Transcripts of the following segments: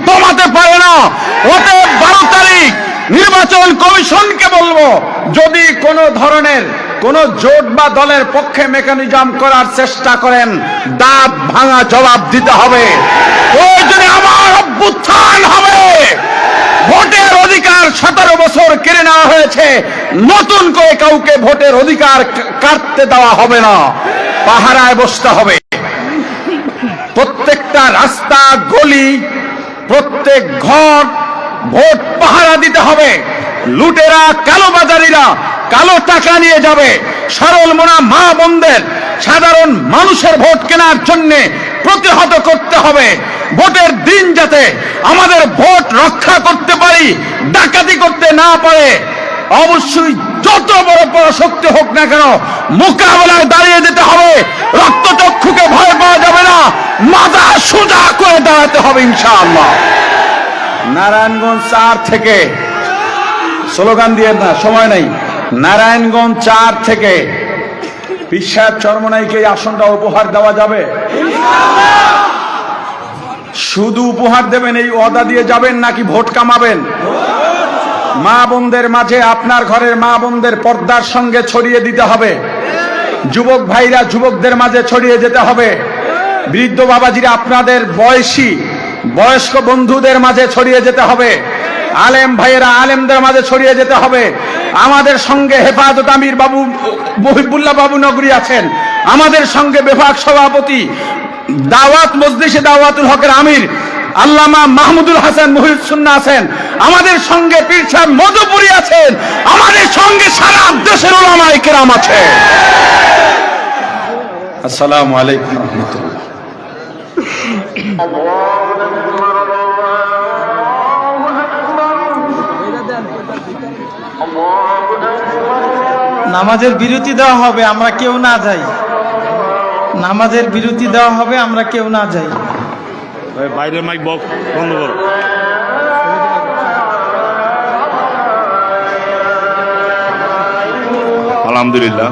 দমাতে পারে না। অতএব 12 তারিখ নির্বাচন কমিশনকে বলবো, যদি কোনো ধরনের কোন জোট বা দলের পক্ষে মেকানিজম করার চেষ্টা করেন, দাঁত ভাঙা জবাব দিতে হবে। প্রয়োজনে আমার অভ্যুত্থান হবে। ভোটের অধিকার 17 বছর কেড়ে নেওয়া হয়েছে, নতুন করে কাউকে ভোটের অধিকার কাটতে দেওয়া হবে না, পাহারায় বসতে হবে। প্রত্যেকটা রাস্তা গলি, প্রত্যেক ঘর ভোট পাহারা দিতে হবে। লুটেরা, কালোবাজারিরা কালো টাকা নিয়ে যাবে। সরল মনা মা বোনদের, সাধারণ মানুষের ভোট কেনার জন্য প্রতিহত করতে হবে। ভোটের দিন যাতে আমাদের ভোট রক্ষা করতে পারি, ডাকাতি করতে না পারে, অবশ্যই যত বড় পরাশক্তি হোক না কেন মোকাবেলায় দাঁড়িয়ে যেতে হবে। রক্তচক্ষুকে ভয় পাওয়া যাবে না, মাথা সোজা করে দাঁড়াতে হবে ইনশাআল্লাহ। নারায়ণগঞ্জ 4 থেকে স্লোগান দিয়ে না, সময় নেই। নারায়ণগঞ্জ 4 থেকে পীর সাহেব চরমনাইকে এই আসনটা উপহার দেওয়া যাবে? শুধু উপহার দেবেন এই ওয়াদা দিয়ে যাবেন, নাকি ভোট কামাবেন? মা বোনদের মাঝে, আপনার ঘরের মা বোনদের পর্দার সঙ্গে ছড়িয়ে দিতে হবে। যুবক ভাইরা যুবকদের মাঝে ছড়িয়ে যেতে হবে। বৃদ্ধ বাবাজিরা আপনাদের বয়স্ক বন্ধুদের মাঝে ছড়িয়ে যেতে হবে। আলেম ভাইয়েরা আলেমদের মাঝে ছড়িয়ে যেতে হবে। আমাদের সঙ্গে হেফাজত আমির বাবু মহিবুল্লাহ বাবু নগরী আছেন, আমাদের সঙ্গে বিভাগ সভাপতি দাওয়াত মজলিসে দাওয়াতুল হকের আমির আল্লামা মাহমুদুল হাসান মুহিব সুন্নাহ আছেন, আমাদের সঙ্গে পীর সাহেব মধুপুরী আছেন, আমাদের সঙ্গে সারা দেশের উলামায়ে কেরাম আছে। আসসালামু আলাইকুম ওয়া রাহমাতুল্লাহ। নামাজের বিরতি দেওয়া হবে, আমরা কেউ না যাই। নামাজের বিরতি দেওয়া হবে, আমরা কেউ না যাই। বাইরের মাইক বক্স বন্ধ করো। আলহামদুলিল্লাহ,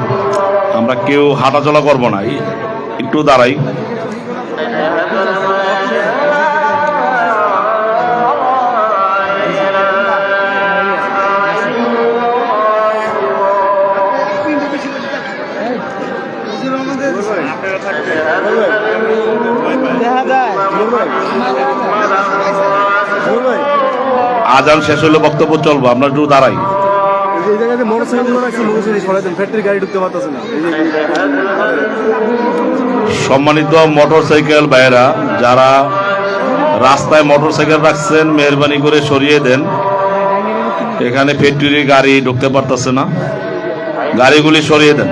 আমরা কেউ হাঁটাচলা করবো না, একটু দাঁড়াই। আজান শেষ হলে বক্তব্য চলবো, আমরা একটু দাঁড়াই। সম্মানিত মোটরসাইকেল ভাইয়েরা, যারা রাস্তায় মোটরসাইকেল রাখছেন মেহরবানি করে সরিয়ে দেন। এখানে ফ্যাক্টরি গাড়ি ঢুকতে পারতেছে না, গাড়িগুলি সরিয়ে দেন।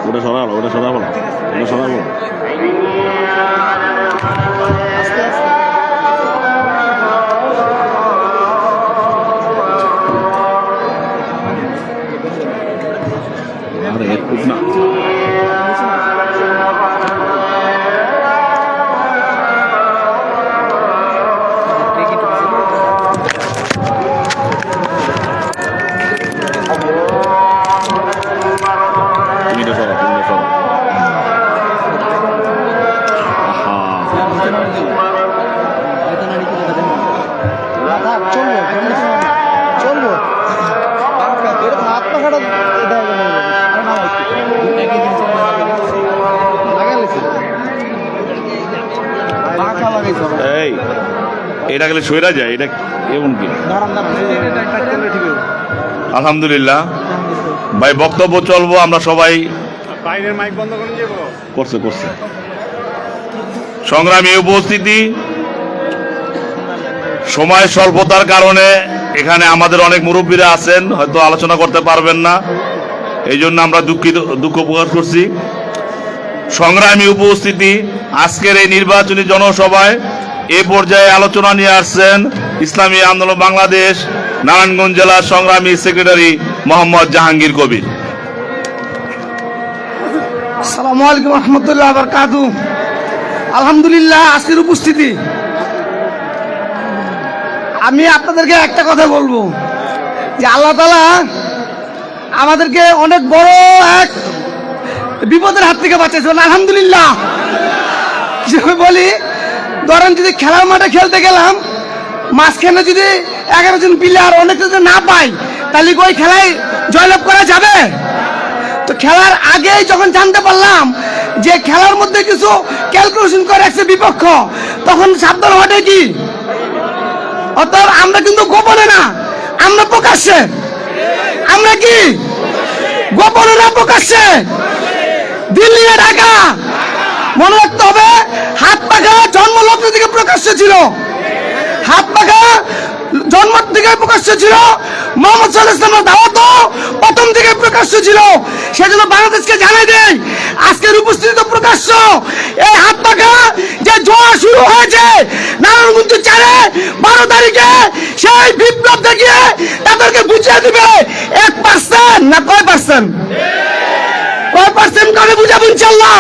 ওটা সরাবো, ওটা সরাবো না, ওটা সরাবো। আরে খুব না এটা গেলে সইরা যায়, এটা এমন কি? আলহামদুলিল্লাহ ভাই, বক্তব্য চলবো। আমরা সবাই বাইরের মাইক বন্ধ করে দেব। করছে সংগ্রামী উপস্থিতি, সময় স্বল্পতার কারণে এখানে আমাদের অনেক মুরব্বীরা আছেন, হয়তো আলোচনা করতে পারবেন না, এই জন্য আমরা দুঃখ প্রকাশ করছি। সংগ্রামী উপস্থিতি, আজকের এই নির্বাচনী জনসভায় এ পর্যায়ে আলোচনা নিয়ে আসছেন ইসলামী আন্দোলন বাংলাদেশ নারায়ণগঞ্জ জেলার সংগ্রামী সেক্রেটারি মোহাম্মদ জাহাঙ্গীর কবির। আসসালামু আলাইকুম রহমতুল্লাহ বারকাতু। আলহামদুলিল্লাহ, আজকের উপস্থিতি আমি আপনাদেরকে একটা কথা বলবো যে আল্লাহ তাআলা আমাদেরকে অনেক বড় এক বিপদের হাত থেকে বাঁচাইছেন, আলহামদুলিল্লাহ। হিসেবে বলি, ধরেন যদি খেলার মাঠে খেলতে গেলাম, মাঝখানে যদি 11 জন প্লেয়ার অনেক যদি না পাই, তাহলে কি ওই খেলায় জয়লাভ করা যাবে? তো খেলার আগেই যখন জানতে পারলাম যে খেলার মধ্যে কিছু ক্যালকুলেশন করে রাখছে বিপক্ষ, তখন সাবধান হওয়াটা কি। অর্থাৎ আমরা কিন্তু গোপনে না, আমরা প্রকাশ্যে। আমরা কি গোপনে না প্রকাশ্যে? দিল্লি না ঢাকা? মনে রাখতে হবে, হাত পাখা জন্মলগ্ন থেকে প্রকাশ্য ছিল। হাত পাখা জন্ম থেকে প্রকাশ্য ছিল। মোহাম্মদ সাল্লাল্লাহু আলাইহি ওয়াসাল্লামের দাওয়াতও প্রথম থেকে প্রকাশ্য ছিল। সেজন্য বাংলাদেশকে জানাই দেই, আজকের উপস্থিতি তো প্রকাশ্য। এই হাত পাখা যে জোয়া শুরু হয়েছে নারায়ণগঞ্জ 4-এ 12 তারিখে, সেই বিপ্লব দেখিয়ে তাদেরকে বুঝিয়ে দিবে 1% না কয় পার্সেন্ট, কয় পার্সেন্ট করে বুঝাবো ইনশাআল্লাহ।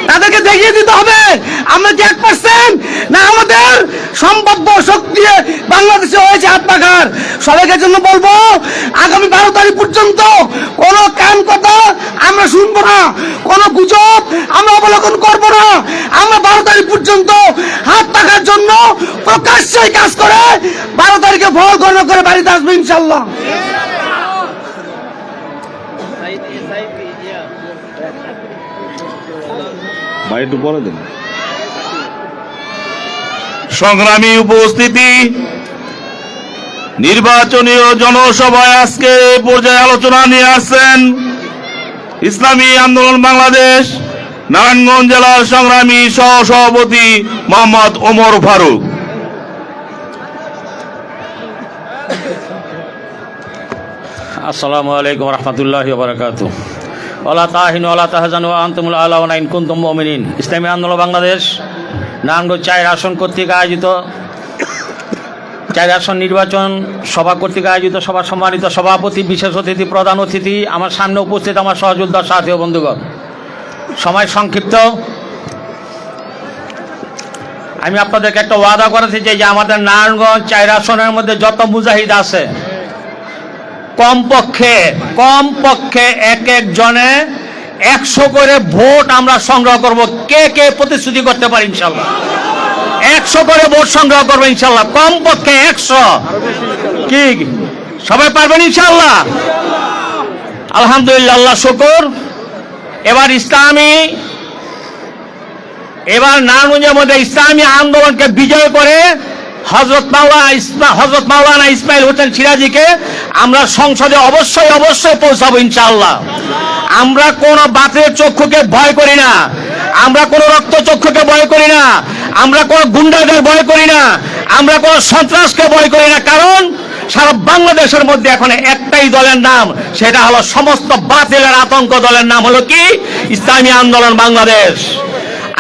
তাদেরকে দেখিয়ে দিতে হবে আমরা কি 1% না আমাদের সম্ভাব্য শক্তি বাংলাদেশে হয়েছে হাত পাখার। সবাইকে জন্য বলবো, আগামী 12 তারিখ পর্যন্ত কোনো কান কথা আমরা শুনবো না, কোনো গুজব আমরা অবলোকন করবো না। আমরা 12 তারিখ পর্যন্ত হাত পাখার জন্য প্রকাশ্যে কাজ করে 12 তারিখে ভোট গণনা করে বাড়িতে আসবো ইনশাল্লাহ। সংগ্রামী উপস্থিতি, নির্বাচনীয় জনসভায় আজকে এই পর্যায়ে আলোচনা নিয়ে আসছেন ইসলামী আন্দোলন বাংলাদেশ নারায়ণগঞ্জ জেলার সংগ্রামী সহসভাপতি মোহাম্মদ ওমর ফারুক। আসসালামু আলাইকুম রহমতুল্লাহি ওয়া বারাকাতুহু। ওয়ালা তাহিনু ওয়ালা তাহজানু ওয়া আনতুমুল আ'লাউনা ইন কুনতুম মুমিনিন। ইসলামী আন্দোলন বাংলাদেশ নারায়ণগঞ্জ 4 আসন কর্তৃক আয়োজিত 4 আসন নির্বাচন সভা কর্তৃক আয়োজিত সভা সম্মানিত সভাপতি, বিশেষ অতিথি, প্রধান অতিথি, আমার সামনে উপস্থিত আমার সহযোদ্ধা সাথী ও বন্ধুগণ, সময় সংক্ষিপ্ত। আমি আপনাদেরকে একটা ওয়াদা করেছি যে আমাদের নারায়ণগঞ্জ 4 আসনের মধ্যে যত মুজাহিদ আছে, কমপক্ষে এক জনে 100 করে ভোট আমরা সংগ্রহ করব। কে কে প্রতিশ্রুতি করতে পারি? ইনশাল্লাহ 100 করে ভোট সংগ্রহ করবো ইনশাল্লাহ, কমপক্ষে 100। কি সবাই পারবেন ইনশাল্লাহ? আলহামদুলিল্লাহ, আল্লাহ শুকর। এবার নারায়ণগঞ্জের মধ্যে ইসলামী আন্দোলনকে বিজয় করে হযরত মাওলানা ইসমাইল হোসেন সিরাজীকে আমরা সংসদে অবশ্যই পৌঁছাবো ইনশাআল্লাহ। আমরা কোন বাতের চক্ষুকে ভয় করি না, আমরা কোন রক্ত চক্ষুকে ভয় করি না, আমরা কোন গুন্ডাদের ভয় করি না, আমরা কোন সন্ত্রাসকে ভয় করি না। কারণ সারা বাংলাদেশের মধ্যে এখন একটাই দলের নাম, সেটা হলো সমস্ত বাতিলের আতঙ্ক দলের নাম হলো কি? ইসলামী আন্দোলন বাংলাদেশ।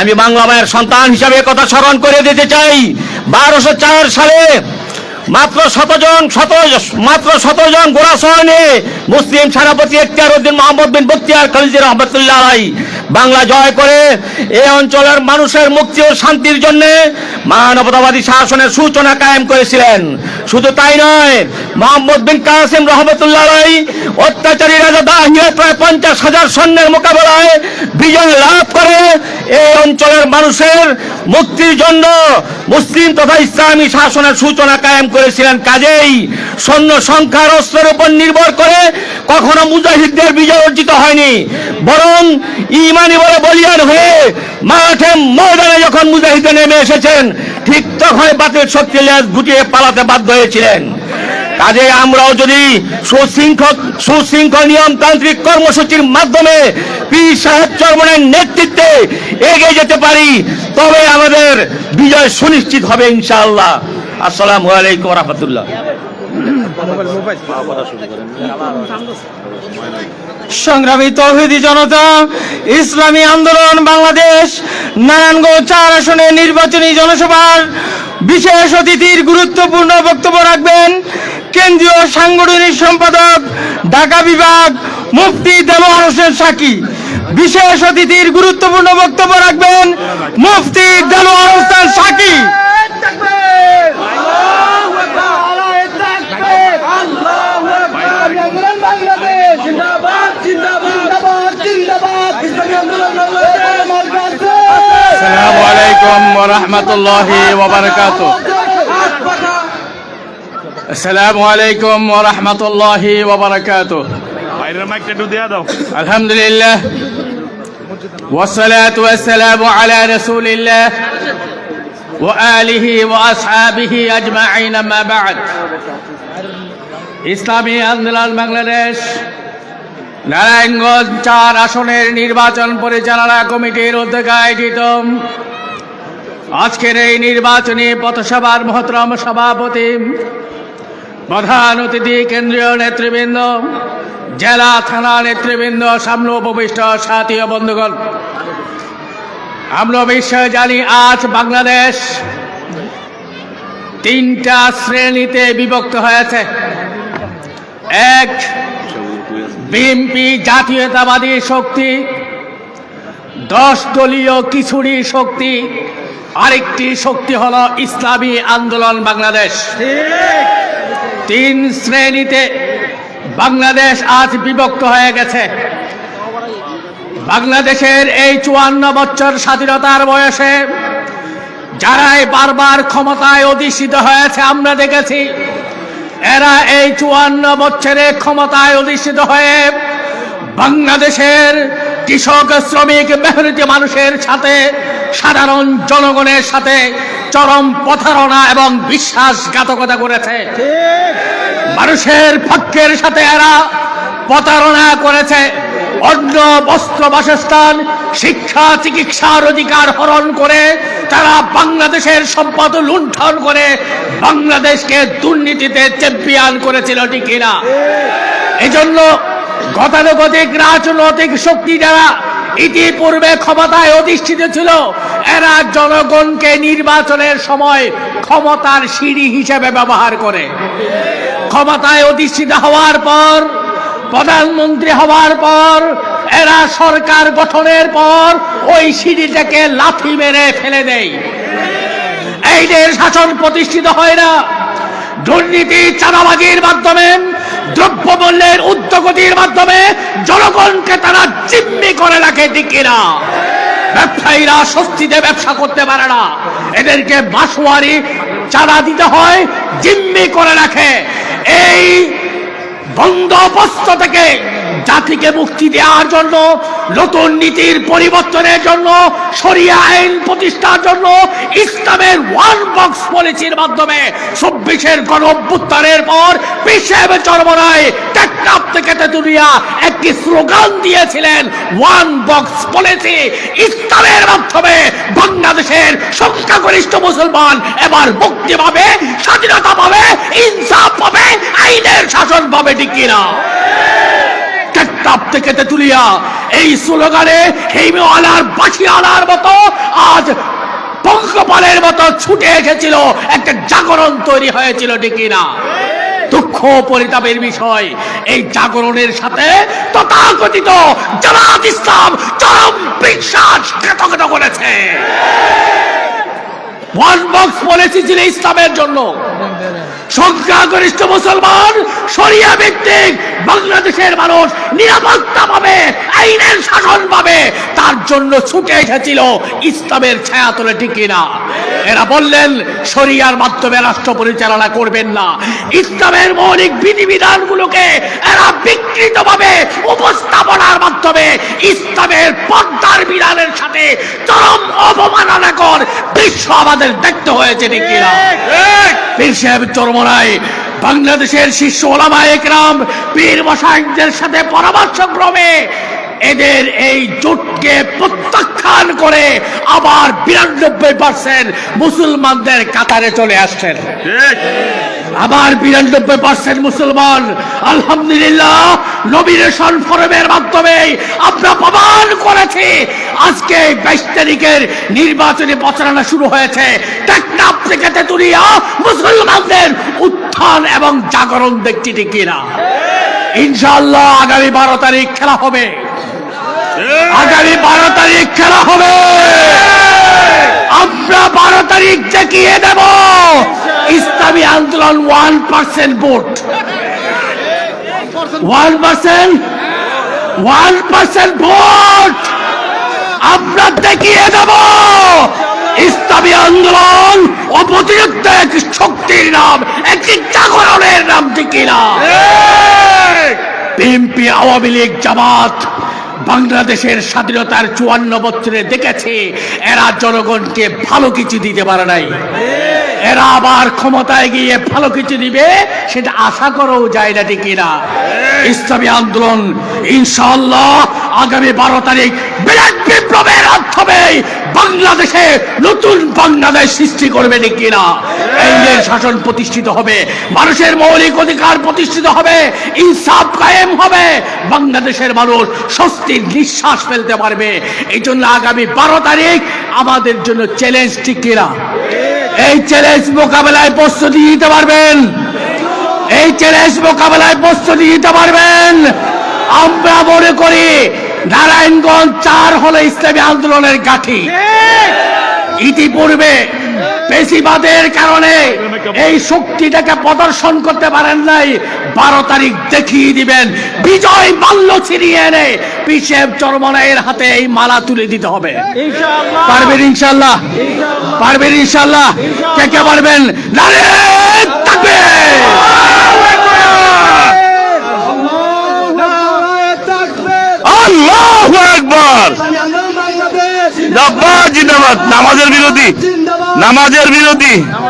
আমি বাংলা মায়ের সন্তান হিসাবে কথা স্মরণ করে দিতে চাই, 1204 সালে মাত্র 17 জন গোরাসনে মুসলিম সেনাপতি ইখতিয়ার উদ্দিন মোহাম্মদ বিন বখতিয়ার খলজি রহমতুল্লাহ আলাইহি বাংলা জয় করে এই অঞ্চলের মানুষের মুক্তি ও শান্তির জন্য মানবতাবাদী শাসনের সূচনা কায়েম করেছিলেন। শুধু তাই নয়, মোহাম্মদ বিন কাসিম রহমতুল্লাহ আলাইহি অত্যাচারী রাজা দাহিয়া প্রায় 50,000 সৈন্যের মোকাবেলায় বিজয় লাভ করে এই অঞ্চলের মানুষের মুক্তির জন্য মুসলিম তথা ইসলামী শাসনের সূচনা কায়েম করেছিলেন। কাজেই সৈন্য সংখ্যার অস্ত্রের উপর নির্ভর করে কখনো মুজাহিদদের বিজয় অর্জিত হয়নি, বরং ইমানি বলে বলিয়ান হয়ে মাঠে ময়দানে যখন মুজাহিদে নেমে এসেছেন, ঠিক তখন বাতিল শক্তি লেজ গুটিয়ে পালাতে বাধ্য হয়েছিলেন। কাজে আমরাও যদি সুশৃঙ্খল নিয়মতান্ত্রিক কর্মসূচির মাধ্যমে পীর সাহেব চরমনের নেতৃত্বে এগিয়ে যেতে পারি, তবে আমাদের বিজয় সুনিশ্চিত হবে ইনশাআল্লাহ। আসসালামু আলাইকুম ওয়া রাহমাতুল্লাহ। সংগ্রামী তৌহিদি জনতা, ইসলামী আন্দোলন বাংলাদেশ নারায়ণগঞ্জ 4 আসনের নির্বাচনী জনসভার বিশেষ অতিথির গুরুত্বপূর্ণ বক্তব্য রাখবেন কেন্দ্রীয় সাংগঠনিক সম্পাদক ঢাকা বিভাগ মুফতি দেলোয়ার হোসেন সাকি। বিশেষ অতিথির গুরুত্বপূর্ণ বক্তব্য রাখবেন মুফতি দেলোয়ার হোসেন সাকি। আসসালামু আলাইকুম ওয়া রাহমাতুল্লাহি ওয়া বারাকাতুহু। আসসালামু আলাইকুম ওয়া রাহমাতুল্লাহি ওয়া বারাকাতুহু। বাইরের মাইকটা একটু দিয়ে দাও। আলহামদুলিল্লাহ والصلاة والسلام على رسول الله وآله وأصحابه أجمعين ما بعد। ইসলামী আন্দোলন বাংলাদেশ নারায়ণগঞ্জ 4 আসনের নির্বাচন পরিচালনা কমিটির উদ্যোগে আয়োজিত আজকের এই নির্বাচনী পথসভার মহতরম সভাপতি, প্রধান অতিথি, কেন্দ্রীয় নেতৃবৃন্দ, জেলা থানা নেতৃবৃন্দ, সামনে উপবিষ্ট সাথী ও বন্ধুগণ, আমরা বিষয় জানি আজ বাংলাদেশ 3টা শ্রেণীতে বিভক্ত হয়েছে। এক, বিএনপি জাতীয়তাবাদী শক্তি, 10 দলীয় খিচুড়ি শক্তি, আরেকটি শক্তি হলো ইসলামী আন্দোলন বাংলাদেশ। 3 শ্রেণীতে বাংলাদেশ আজ বিভক্ত হয়ে গেছে। বাংলাদেশের এই 54 বছর স্বাধীনতার বয়সে যারাই বারবার ক্ষমতায় অধিষ্ঠিত হয়েছে আমরা দেখেছি, এরা এই 54 বছরে ক্ষমতায় অধিষ্ঠিত হয়ে বাংলাদেশের কৃষক, শ্রমিক, মেহনতি মানুষের সাথে, সাধারণ জনগণের সাথে চরম প্রতারণা এবং বিশ্বাসঘাতকতা করেছে। মানুষের ভাগ্যের সাথে এরা প্রতারণা করেছে। অন্ন, বস্ত্র, বাসস্থান, শিক্ষা, চিকিৎসার অধিকার হরণ করে তারা বাংলাদেশের সম্পদ লুণ্ঠন করে বাংলাদেশকে দুর্নীতিতে চ্যাম্পিয়ন করেছিল, ঠিক কিনা? এজন্য গতানুগতিক রাজনৈতিক শক্তি যারা ইতিপূর্বে ক্ষমতায় অধিষ্ঠিত ছিল, এরা জনগণকে নির্বাচনের সময় ক্ষমতার সিঁড়ি হিসেবে ব্যবহার করে। ক্ষমতায় অধিষ্ঠিত হওয়ার পর, প্রধানমন্ত্রী হওয়ার পর, এরা সরকার গঠনের পর ওই সিঁড়িটাকে লাথি মেরে ফেলে দেয়। এইদের শাসন প্রতিষ্ঠিত হয় না। দুর্নীতি, চাঁদাবাজির মাধ্যমে, দ্রব্যমূল্যের ঊর্ধ্বগতির মাধ্যমে জনগণকে তারা জিম্মি করে রাখে, ঠিক কিনা? ব্যবসায়ীরা স্বস্তিতে ব্যবসা করতে পারে না, এদেরকে মাসোয়ারি চাঁদা দিতে হয়, জিম্মি করে রাখে। এই বন্দোবস্ত থেকে জাতিকে মুক্তি দেওয়ার জন্য, নতুন নীতির পরিবর্তনের জন্য, শরিয়া আইন প্রতিষ্ঠার জন্য ইসলামের ওয়ান বক্স পলিসির মাধ্যমে 24-এর গণ অভ্যুত্থানের পর পেশাব চরমনায় টেকনাফ থেকে তেতুলিয়া একটি স্লোগান দিয়েছিলেন, ওয়ান বক্স পলিসি। ইসলামের মাধ্যমে বাংলাদেশের সংখ্যাগরিষ্ঠ মুসলমান এবার মুক্তি পাবে, স্বাধীনতা পাবে, ইনসাফ পাবে, আইনের শাসন পাবে, ঠিক কিনা? টেকনাফ থেকে তেতুলিয়া এই স্লোগানে হেইমেওয়ালার বাঁশিওয়ালার মতো আজ পঙ্গপালের মতো ছুটে এসেছিল, একটা জাগরণ তৈরি হয়েছিল, ঠিক কিনা? দুঃখ পরিতাপের বিষয়, এই জাগরণের সাথে তথাকথিত জামাত ইসলাম চরম বিশ্বাসঘাতকতা করেছে। ওয়ান বক্স পলিসি ছিল ইসলামের জন্য। সংখ্যাগরিষ্ঠ মুসলমান, শরিয়া ভিত্তিক বাংলাদেশের মানুষ নিরাপত্তা পাবে, আইনের শাসন পাবে, তার জন্য ছুটে এসেছিল ইসলামের ছায়াতলে, ঠিক কিনা? এরা বললেন শরিয়ার মাধ্যমে রাষ্ট্র পরিচালনা করবেন না। ইসলামের মৌলিক বিধিবিধানগুলোকে এরা বিকৃতভাবে উপস্থাপনার মাধ্যমে ইসলামের পর্দার বিধানের সাথে চরম অবমাননাকর দৃশ্য আমাদের দেখতে হয়েছে, ঠিক কিনা? পীর সাহেব চরমনায় বাংলাদেশের শীর্ষ ওলামায়ে একরাম, পীর মশায়েখদের সাথে পরামর্শক্রমে এদের এই জোটকে প্রত্যাখ্যান করে আবার 92% মুসলমানদের কাতারে চলে আসছেন। আবার 92% মুসলমান আলহামদুলিল্লাহ নমিনেশন ফরমের মাধ্যমে আমরা প্রমাণ করেছি। আজকে 22 তারিখের নির্বাচনী প্রচারণা শুরু হয়েছে। টেকনাফ থেকে তেতুলিয়া মুসলমানদের উত্থান এবং জাগরণ দেখছি, ঠিক কিনা? ইনশাআল্লাহ আগামী 12 তারিখ খেলা হবে। আগামী 12 তারিখ খেলা হবে। আমরা 12 তারিখ দেখিয়ে দেব ইসলামী আন্দোলন 1% ভোট, 1% ভোট আমরা দেখিয়ে দেব। ইসলামী আন্দোলন অপতিরিক্ত এক শক্তির নাম, একটি জাগরণের নাম ঠিক না। বিএনপি, আওয়ামী লীগ, জামাত বাংলাদেশের স্বাধীনতার 54 বছরে দেখেছে এরা জনগণকে ভালো কিছু দিতে পারে নাই। এরা আবার ক্ষমতায় গিয়ে ভালো কিছু দিবে সেটা আশা করাও যায় না, ঠিক না। ইসলামী আন্দোলন ইনশাআল্লাহ আগামী 12 তারিখ বিরাট বিপ্লবের মাধ্যমে বাংলাদেশে নতুন বাংলাদেশ সৃষ্টি করবে, ঠিক না। আইনের শাসন প্রতিষ্ঠিত হবে, মানুষের মৌলিক অধিকার প্রতিষ্ঠিত হবে, ইনসাফ কায়েম হবে, বাংলাদেশের মানুষ স্বস্তির নিঃশ্বাস ফেলতে পারবে। এই জন্য আগামী 12 তারিখ আমাদের জন্য চ্যালেঞ্জ, ঠিক কিনা। এই চ্যালেঞ্জ মোকাবেলায় প্রস্তুতি নিতে পারবেন, এই চ্যালেঞ্জ মোকাবেলায় প্রস্তুতি নিতে পারবেন। আমরা মনে করি নারায়ণগঞ্জ 4 হলো ইসলামী আন্দোলনের গাঁথি। ইতিপূর্বে পেশিবাদের কারণে এই শক্তিটাকে প্রদর্শন করতে পারেন নাই। 12 তারিখ দেখিয়ে দিবেন, বিজয় মাল্য ছিনিয়ে এনে পিসেব চরমনায়ের হাতে এই মালা তুলে দিতে হবে। পারবেন ইনশাআল্লাহ, পারবেন ইনশাআল্লাহ। কে কে পারবেন? নারায়ণ তাকবীর। আল্লাহু আকবার। জিন্দাবাদ জিন্দাবাদ। নামাজের বিরোধী, নামাজের বিরোধী।